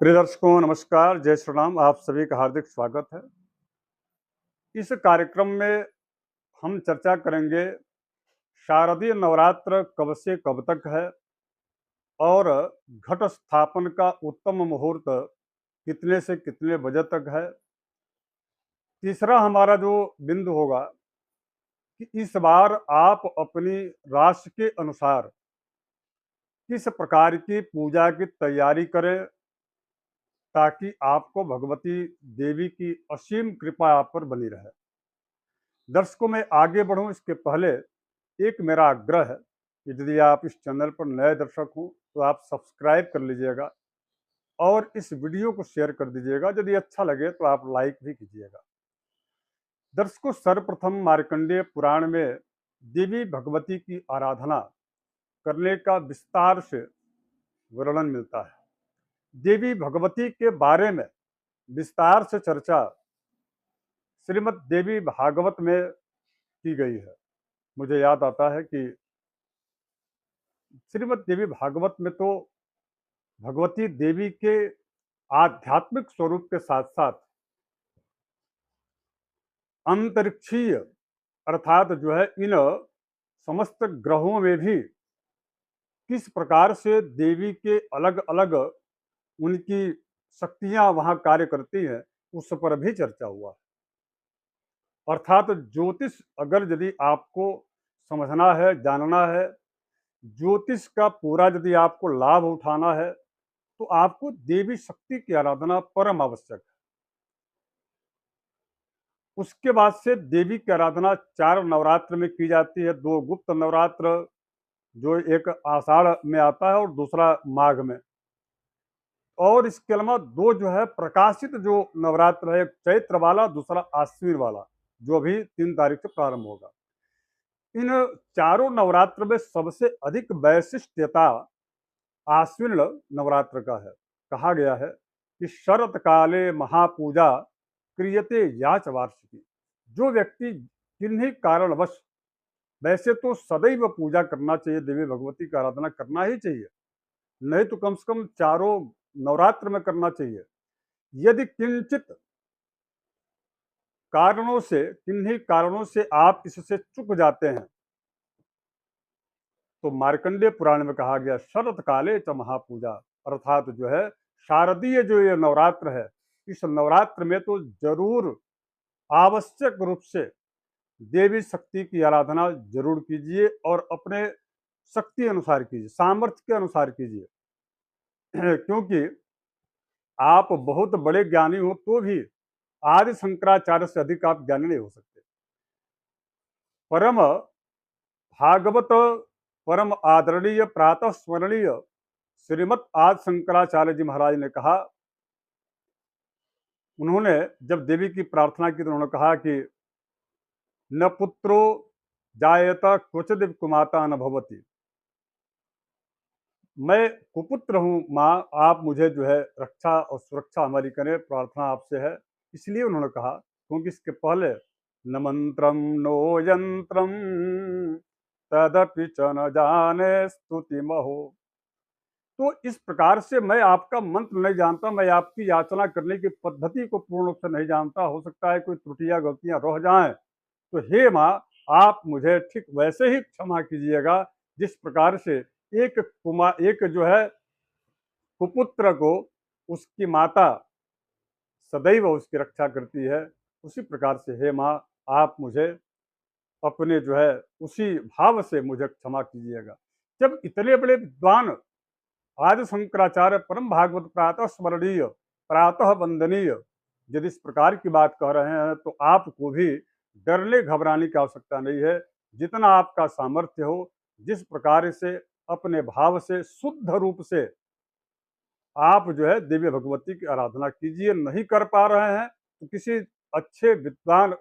प्रिय दर्शकों नमस्कार, जय श्री राम। आप सभी का हार्दिक स्वागत है। इस कार्यक्रम में हम चर्चा करेंगे शारदीय नवरात्र कब से कब तक है और घट स्थापन का उत्तम मुहूर्त कितने से कितने बजे तक है। तीसरा हमारा जो बिंदु होगा कि इस बार आप अपनी राशि के अनुसार किस प्रकार की पूजा की तैयारी करें ताकि आपको भगवती देवी की असीम कृपा आप पर बनी रहे। दर्शकों में आगे बढ़ूं इसके पहले एक मेरा आग्रह है कि यदि आप इस चैनल पर नए दर्शक हों तो आप सब्सक्राइब कर लीजिएगा और इस वीडियो को शेयर कर दीजिएगा। यदि अच्छा लगे तो आप लाइक भी कीजिएगा। दर्शकों, सर्वप्रथम मार्कंडेय पुराण में देवी भगवती की आराधना करने का विस्तार से वर्णन मिलता है। देवी भगवती के बारे में विस्तार से चर्चा श्रीमद् देवी भागवत में की गई है। मुझे याद आता है कि श्रीमद् देवी भागवत में तो भगवती देवी के आध्यात्मिक स्वरूप के साथ साथ अंतरिक्षीय अर्थात जो है इन समस्त ग्रहों में भी किस प्रकार से देवी के अलग अलग उनकी शक्तियां वहां कार्य करती हैं उस पर भी चर्चा हुआ। अर्थात ज्योतिष अगर यदि आपको समझना है, जानना है, ज्योतिष का पूरा यदि आपको लाभ उठाना है तो आपको देवी शक्ति की आराधना परम आवश्यक है। उसके बाद से देवी की आराधना 4 नवरात्र में की जाती है। 2 गुप्त नवरात्र जो एक आषाढ़ में आता है और दूसरा माघ में, और इसके अलावा 2 जो है प्रकाशित जो नवरात्र है, एक चैत्र वाला, दूसरा आश्विन वाला, जो अभी 3 तारीख से प्रारंभ होगा। इन चारों नवरात्र में सबसे अधिक वैशिष्ट्यता आश्विन नवरात्र का है। कहा गया है कि शरत काले महापूजा क्रियते याच वार्षिकी। जो व्यक्ति किन्हीं कारणवश, वैसे तो सदैव पूजा करना चाहिए, देवी भगवती की आराधना करना ही चाहिए, नहीं तो कम से कम चारों नवरात्र में करना चाहिए। यदि किन्हीं कारणों से आप इससे चूक जाते हैं तो मार्कंडेय पुराण में कहा गया शरत काले च महापूजा, अर्थात जो है शारदीय जो ये नवरात्र है, इस नवरात्र में तो जरूर आवश्यक रूप से देवी शक्ति की आराधना जरूर कीजिए और अपने शक्ति अनुसार कीजिए, सामर्थ्य के अनुसार कीजिए। क्योंकि आप बहुत बड़े ज्ञानी हो तो भी आदि शंकराचार्य से अधिक आप ज्ञानी नहीं हो सकते। परम भागवत, परम आदरणीय, प्रातः स्मरणीय श्रीमद् आदि शंकराचार्य जी महाराज ने कहा, उन्होंने जब देवी की प्रार्थना की तो उन्होंने कहा कि न पुत्रो जायत क्वचिदिव कुमाता न भवती। मैं कुपुत्र हूँ माँ, आप मुझे जो है रक्षा और सुरक्षा हमारी करें, प्रार्थना आपसे है। इसलिए उन्होंने कहा क्योंकि इसके पहले न मंत्रम नो यंत्रम तदपि च न जाने स्तुति महो। तो इस प्रकार से मैं आपका मंत्र नहीं जानता, मैं आपकी याचना करने की पद्धति को पूर्ण रूप से नहीं जानता, हो सकता है कोई त्रुटियां गलतियां रह जाएं, तो हे माँ आप मुझे ठीक वैसे ही क्षमा कीजिएगा जिस प्रकार से एक जो है कुपुत्र को उसकी माता सदैव उसकी रक्षा करती है, उसी प्रकार से हे माँ आप मुझे अपने जो है उसी भाव से मुझे क्षमा कीजिएगा। जब इतने बड़े विद्वान आदि शंकराचार्य परम भागवत प्रातः स्मरणीय, प्रातः वंदनीय यदि इस प्रकार की बात कह रहे हैं तो आपको भी डरने घबराने की आवश्यकता नहीं है। जितना आपका सामर्थ्य हो, जिस प्रकार से अपने भाव से शुद्ध रूप से आप जो है देवी भगवती की आराधना कीजिए। नहीं कर पा रहे हैं तो किसी अच्छे विद्वान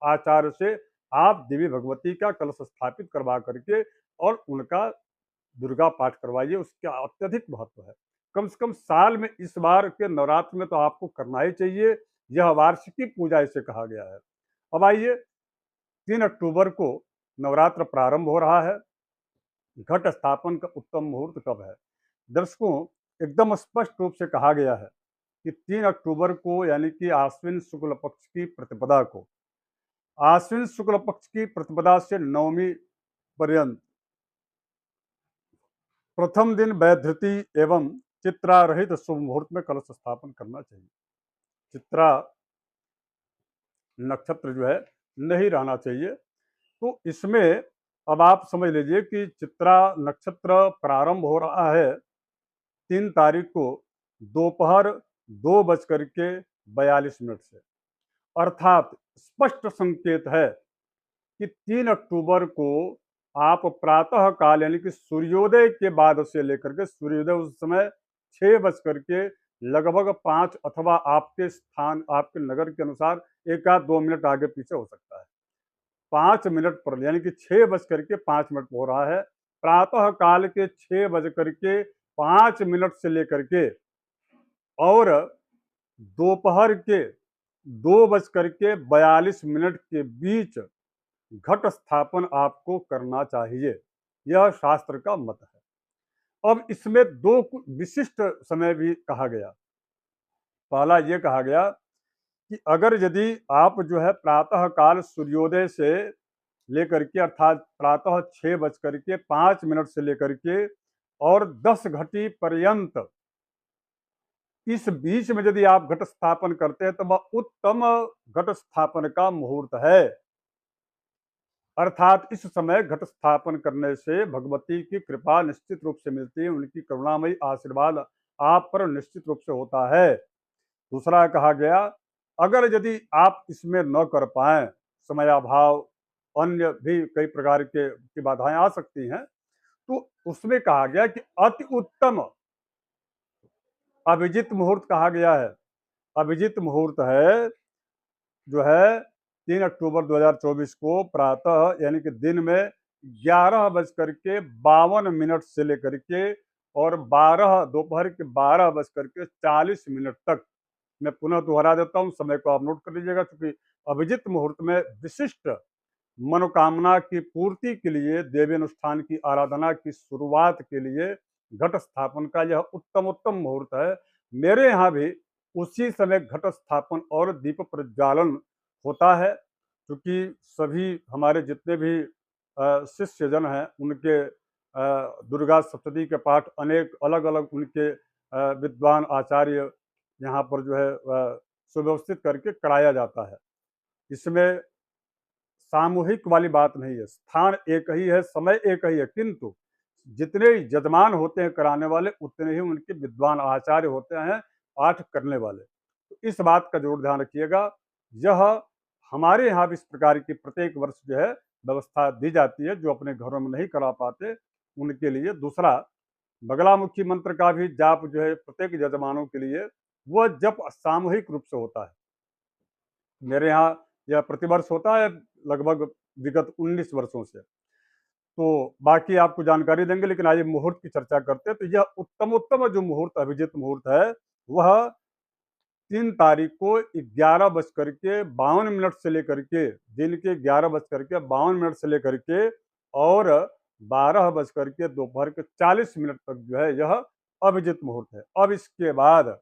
आचार्य से आप देवी भगवती का कलश स्थापित करवा करके और उनका दुर्गा पाठ करवाइए, उसका अत्यधिक महत्व है। कम से कम साल में इस बार के नवरात्र में तो आपको करना ही चाहिए। यह वार्षिकी पूजा इसे कहा गया है। अब आइए, 3 अक्टूबर को नवरात्र प्रारंभ हो रहा है। घट स्थापन का उत्तम मुहूर्त कब है? दर्शकों, एकदम स्पष्ट रूप से कहा गया है कि 3 अक्टूबर को यानी कि आश्विन शुक्ल पक्ष की प्रतिपदा को, आश्विन शुक्ल पक्ष की प्रतिपदा से नवमी पर्यंत प्रथम दिन वैधृति एवं चित्रा रहित शुभ मुहूर्त में कलश स्थापन करना चाहिए। चित्रा नक्षत्र जो है नहीं रहना चाहिए। तो इसमें अब आप समझ लीजिए कि चित्रा नक्षत्र प्रारंभ हो रहा है 3 तारीख को दोपहर 2:42 से, अर्थात स्पष्ट संकेत है कि 3 अक्टूबर को आप प्रातः काल यानी कि सूर्योदय के बाद से लेकर के सूर्योदय उस समय 6 बज करके लगभग 5 अथवा आपके स्थान आपके नगर के अनुसार 1 आध 2 मिनट आगे पीछे हो सकता है, 5 मिनट पर यानी कि 6 बज करके 5 मिनट हो रहा है। प्रातः काल के 6 बज करके 5 मिनट से लेकर के और दोपहर के 2 बज करके 42 मिनट के बीच घट स्थापन आपको करना चाहिए। यह शास्त्र का मत है। अब इसमें दो विशिष्ट समय भी कहा गया। पहला यह कहा गया कि अगर यदि आप जो है प्रातः काल सूर्योदय से लेकर के अर्थात प्रातः 6 बज करके 5 मिनट से लेकर के और 10 घटी पर्यंत इस बीच में यदि आप घट स्थापन करते हैं तो वह उत्तम घट स्थापन का मुहूर्त है। अर्थात इस समय घट स्थापन करने से भगवती की कृपा निश्चित रूप से मिलती है, उनकी करुणामयी आशीर्वाद आप पर निश्चित रूप से होता है। दूसरा कहा गया अगर यदि आप इसमें न कर पाए, समयाभाव अन्य भी कई प्रकार की बाधाएं आ सकती हैं, तो उसमें कहा गया कि अति उत्तम अभिजित मुहूर्त कहा गया है। अभिजित मुहूर्त है जो है 3 अक्टूबर 2024 को प्रातः यानी कि दिन में 11 बज करके 52 मिनट से लेकर के और दोपहर के 12 बज करके 40 मिनट तक। मैं पुनः दोहरा देता हूँ, समय को आप नोट कर लीजिएगा, क्योंकि अभिजित मुहूर्त में विशिष्ट मनोकामना की पूर्ति के लिए, देवी अनुष्ठान की आराधना की शुरुआत के लिए घट स्थापन का यह उत्तम मुहूर्त है। मेरे यहाँ भी उसी समय घट स्थापन और दीप प्रज्वालन होता है, क्योंकि सभी हमारे जितने भी शिष्यजन हैं उनके दुर्गा सप्तती के पाठ अनेक अलग अलग उनके विद्वान आचार्य यहाँ पर जो है सुव्यवस्थित करके कराया जाता है। इसमें सामूहिक वाली बात नहीं है, स्थान एक ही है, समय एक ही है, किंतु जितने यजमान होते हैं कराने वाले उतने ही उनके विद्वान आचार्य होते हैं पाठ करने वाले। तो इस बात का जरूर ध्यान रखिएगा। यह हमारे यहाँ भी इस प्रकार की प्रत्येक वर्ष जो है व्यवस्था दी जाती है, जो अपने घरों में नहीं करा पाते उनके लिए। दूसरा, बगलामुखी मंत्र का भी जाप जो है प्रत्येक यजमानों के लिए वह जप सामूहिक रूप से होता है। मेरे यहाँ यह प्रतिवर्ष होता है लगभग विगत 19 वर्षों से। तो बाकी आपको जानकारी देंगे, लेकिन आइए मुहूर्त की चर्चा करते हैं। तो यह उत्तम जो मुहूर्त अभिजित मुहूर्त है वह 3 तारीख को 11 बज करके 52 मिनट से लेकर के दिन के 11 बज करके 52 मिनट से लेकर के और 12 बज करके दोपहर के 40 मिनट तक जो है यह अभिजित मुहूर्त है। अब इसके बाद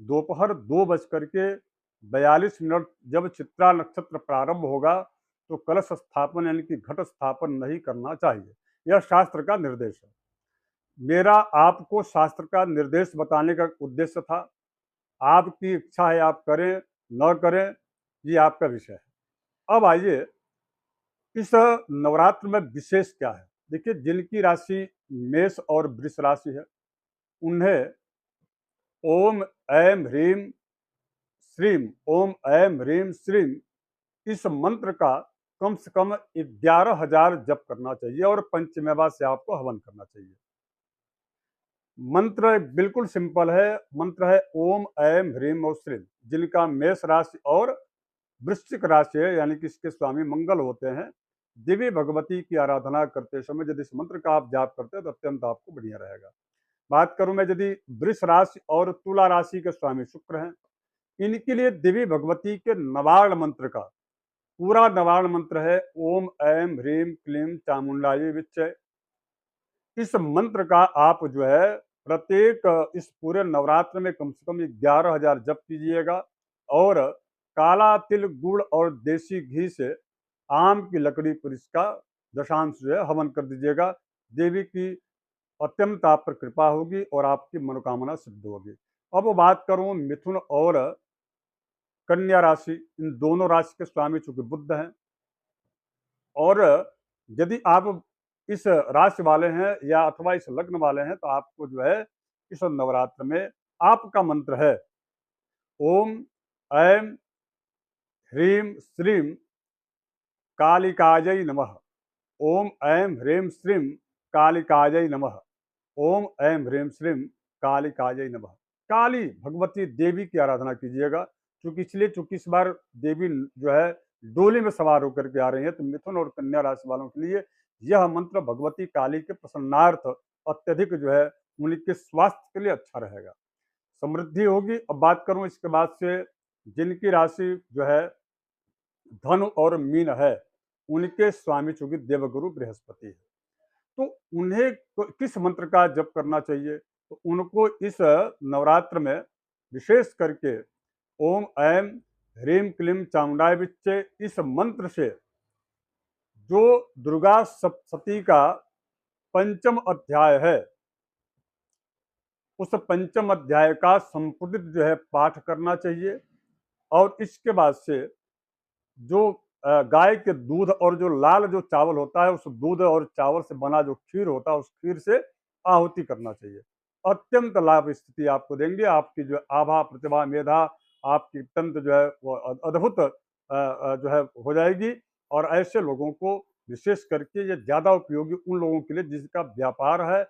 दोपहर 2 बज करके 42 मिनट जब चित्रा नक्षत्र प्रारंभ होगा तो कलश स्थापन यानी कि घट स्थापन नहीं करना चाहिए। यह शास्त्र का निर्देश है। मेरा आपको शास्त्र का निर्देश बताने का उद्देश्य था। आपकी इच्छा है आप करें न करें, ये आपका विषय है। अब आइए इस नवरात्र में विशेष क्या है। देखिए, जिनकी राशि मेष और वृष राशि है उन्हें ओम ऐं ह्रीं श्रीं, ओम ऐं ह्रीं श्रीं इस मंत्र का कम से कम 11,000 जप करना चाहिए और पंचमेवा से आपको हवन करना चाहिए। मंत्र बिल्कुल सिंपल है। मंत्र है ओम ऐं ह्रीं और श्रीं। जिनका मेष राशि और वृश्चिक राशि है यानी कि इसके स्वामी मंगल होते हैं, देवी भगवती की आराधना करते समय यदि इस मंत्र का आप जाप करते हैं तो अत्यंत आपको बढ़िया रहेगा। बात करूं मैं यदि वृष राशि और तुला राशि के स्वामी शुक्र हैं, इनके लिए देवी भगवती के नवार्ण मंत्र का पूरा नवार्ण मंत्र है ओम ऐं ह्रीं क्लीं चामुंडायै विच्चे। इस मंत्र का आप जो है प्रत्येक इस पूरे नवरात्र में कम से कम 11,000 जप कीजिएगा और काला तिल, गुड़ और देसी घी से आम की लकड़ी पर इसका दशांश जो है हवन कर दीजिएगा। देवी की अत्यंत आप पर कृपा होगी और आपकी मनोकामना सिद्ध होगी। अब बात करूं मिथुन और कन्या राशि, इन दोनों राशि के स्वामी चूंकि बुध हैं और यदि आप इस राशि वाले हैं या अथवा इस लग्न वाले हैं तो आपको जो है इस नवरात्र में आपका मंत्र है ओम ऐं ह्रीं श्रीं कालिकायै नमः। ओम ऐं ह्रीं श्रीं कालिकायै नमः। ओम ऐं ह्रीं श्रीं कालिकायै नमः। काली भगवती देवी की आराधना कीजिएगा चूंकि इस बार देवी जो है डोली में सवार होकर के आ रही है, तो मिथुन और कन्या राशि वालों के लिए यह मंत्र भगवती काली के प्रसन्नार्थ अत्यधिक जो है उनके स्वास्थ्य के लिए अच्छा रहेगा, समृद्धि होगी। अब बात करूं इसके बाद से जिनकी राशि जो है धनु और मीन है, उनके स्वामी चूंकि देवगुरु बृहस्पति है, तो उन्हें किस मंत्र का जप करना चाहिए? तो उनको इस नवरात्र में विशेष करके ओम ऐं ह्रीं क्लीं चामुंडाय विच्चे इस मंत्र से जो दुर्गा सप्तशती का पंचम अध्याय है, उस पंचम अध्याय का संपुटित जो है पाठ करना चाहिए और इसके बाद से जो गाय के दूध और जो लाल जो चावल होता है, उस दूध और चावल से बना जो खीर होता है, उस खीर से आहुति करना चाहिए। अत्यंत लाभ स्थिति आपको देंगे। आपकी जो आभा, प्रतिभा, मेधा, आपकी अत्यंत जो है वो अद्भुत जो है हो जाएगी और ऐसे लोगों को विशेष करके ये ज़्यादा उपयोगी उन लोगों के लिए जिसका व्यापार है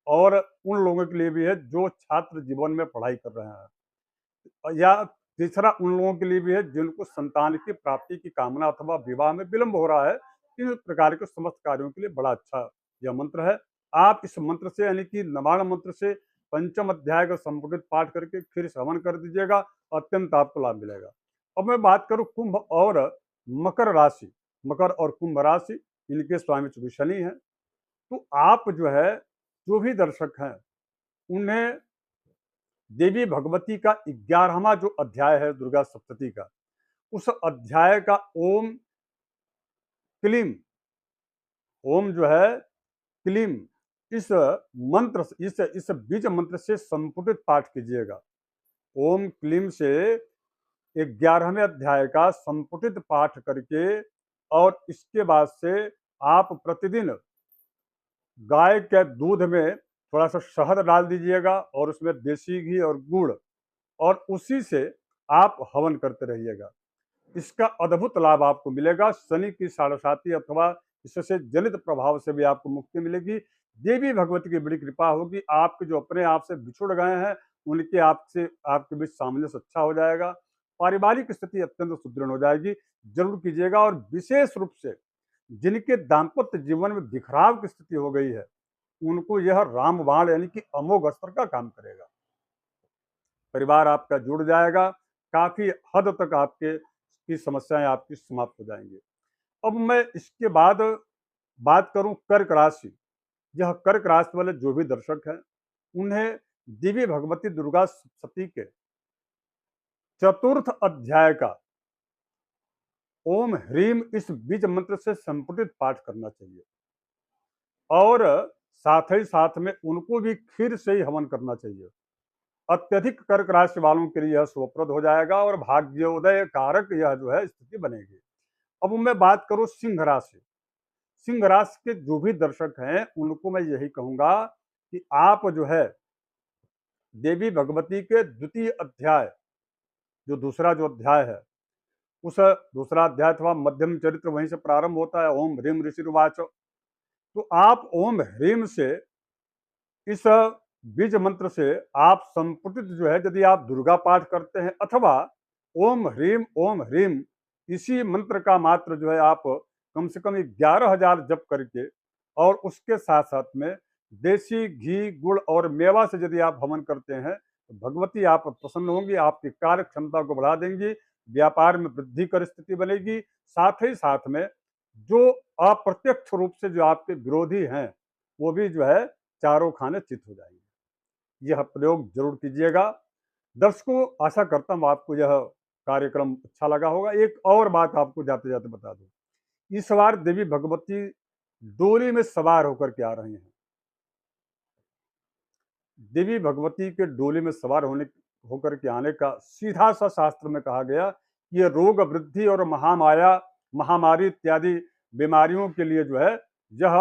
और उन लोगों के लिए भी है जो छात्र जीवन में पढ़ाई कर रहे हैं, या तीसरा उन लोगों के लिए भी है जिनको संतान की प्राप्ति की कामना अथवा विवाह में विलंब हो रहा है। इन प्रकार के समस्त कार्यों के लिए बड़ा अच्छा यह मंत्र है। आप इस मंत्र से यानी कि नवाण मंत्र से पंचम अध्याय का संपुटित पाठ करके फिर श्रवण कर दीजिएगा, अत्यंत आपको लाभ मिलेगा। अब मैं बात करूं कुंभ और मकर राशि, मकर और कुंभ राशि, इनके स्वामी चूंकि शनि है, तो आप जो है जो भी दर्शक हैं उन्हें देवी भगवती का 11वां जो अध्याय है दुर्गा सप्तशती का, उस अध्याय का ओम क्लीम, ओम जो है क्लीम, इस मंत्र इस बीज मंत्र से संपुटित पाठ कीजिएगा। ओम क्लीम से 11वें अध्याय का संपुटित पाठ करके और इसके बाद से आप प्रतिदिन गाय के दूध में थोड़ा सा शहद डाल दीजिएगा और उसमें देसी घी और गुड़ और उसी से आप हवन करते रहिएगा। इसका अद्भुत लाभ आपको मिलेगा। शनि की साढ़ेसाती अथवा इससे जनित प्रभाव से भी आपको मुक्ति मिलेगी। देवी भगवती की बड़ी कृपा होगी। आपके जो अपने आप से बिछुड़ गए हैं उनके आपसे आपके बीच सामंजस्य अच्छा हो जाएगा। पारिवारिक स्थिति अत्यंत सुदृढ़ हो जाएगी। जरूर कीजिएगा और विशेष रूप से जिनके दाम्पत्य जीवन में बिखराव की स्थिति हो गई है उनको यह रामबाण यानी कि अमोघ अस्त्र का काम करेगा। परिवार आपका जुड़ जाएगा, काफी हद तक आपके की समस्याएं आपकी समाप्त हो जाएंगी। अब मैं इसके बाद बात करूं कर्क राशि। यह कर्क राशि वाले जो भी दर्शक हैं उन्हें देवी भगवती दुर्गा सप्तशती के चतुर्थ अध्याय का ओम ह्रीम इस बीज मंत्र से संपुटित पाठ करना चाहिए और साथ ही साथ में उनको भी खीर से ही हवन करना चाहिए। अत्यधिक कर्क राशि वालों के लिए यह शुभप्रद हो जाएगा और भाग्योदय कारक यह जो है स्थिति बनेगी। अब मैं बात करूं सिंह राशि। सिंह राशि के जो भी दर्शक हैं उनको मैं यही कहूंगा कि आप जो है देवी भगवती के द्वितीय अध्याय जो दूसरा जो अध्याय है, उस दूसरा अध्याय अथवा मध्यम चरित्र वहीं से प्रारंभ होता है, ओम ह्रीम ऋषिर्वाच। तो आप ओम ह्रीम से इस बीज मंत्र से आप संपुटित जो है यदि आप दुर्गा पाठ करते हैं अथवा ओम ह्रीम इसी मंत्र का मात्र जो है आप कम से कम 11,000 जप करके और उसके साथ साथ में देसी घी, गुड़ और मेवा से यदि आप हवन करते हैं तो भगवती आप प्रसन्न होंगी, आपकी कार्य क्षमता को बढ़ा देंगी, व्यापार में वृद्धि कर स्थिति बनेगी। साथ ही साथ में जो अप्रत्यक्ष रूप से जो आपके विरोधी हैं वो भी जो है चारों खाने चित हो जाएंगे। यह प्रयोग जरूर कीजिएगा। दर्शकों, आशा करता हूँ आपको यह कार्यक्रम अच्छा लगा होगा। एक और बात आपको जाते जाते बता दूं, इस बार देवी भगवती डोली में सवार होकर के आ रही हैं। देवी भगवती के डोली में सवार होकर के आने का सीधा सा शास्त्र में कहा गया कि यह रोग वृद्धि और महामाया महामारी इत्यादि बीमारियों के लिए जो है यह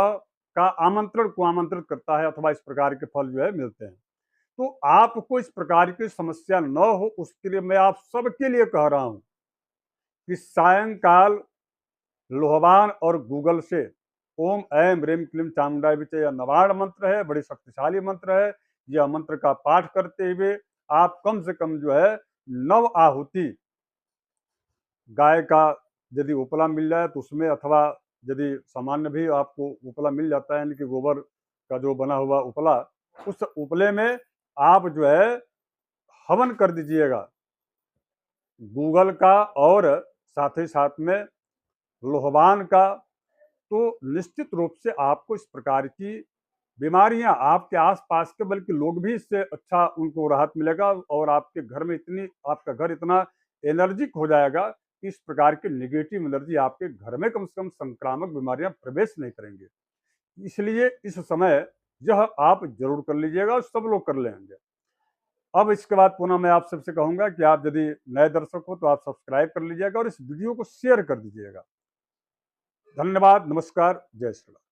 का आमंत्रण को आमंत्रित करता है, अथवा इस प्रकार के फल जो है मिलते हैं। तो आपको इस प्रकार की समस्या न हो, उसके लिए मैं आप सबके लिए कह रहा हूं कि सायंकाल लोहवान और गूगल से ओम ऐं ह्रीं क्लीं चामुंडाय विचे यह नवार्ण मंत्र है, बड़ी शक्तिशाली मंत्र है। यह मंत्र का पाठ करते हुए आप कम से कम जो है 9 आहुति गाय का यदि उपला मिल जाए तो उसमें, अथवा यदि सामान्य भी आपको उपला मिल जाता है, यानी कि गोबर का जो बना हुआ उपला, उस उपले में आप जो है हवन कर दीजिएगा गूगल का और साथ ही साथ में लोहवान का। तो निश्चित रूप से आपको इस प्रकार की बीमारियां आपके आसपास के बल्कि लोग भी इससे अच्छा उनको राहत मिलेगा, और आपके घर में आपका घर इतना एनर्जिक हो जाएगा कि इस प्रकार की निगेटिव एनर्जी आपके घर में कम से कम संक्रामक बीमारियां प्रवेश नहीं करेंगे। इसलिए इस समय यह आप जरूर कर लीजिएगा और सब लोग कर लेंगे। अब इसके बाद पुनः मैं आप सबसे कहूंगा कि आप यदि नए दर्शक हो तो आप सब्सक्राइब कर लीजिएगा और इस वीडियो को शेयर कर दीजिएगा। धन्यवाद, नमस्कार, जय श्री राम।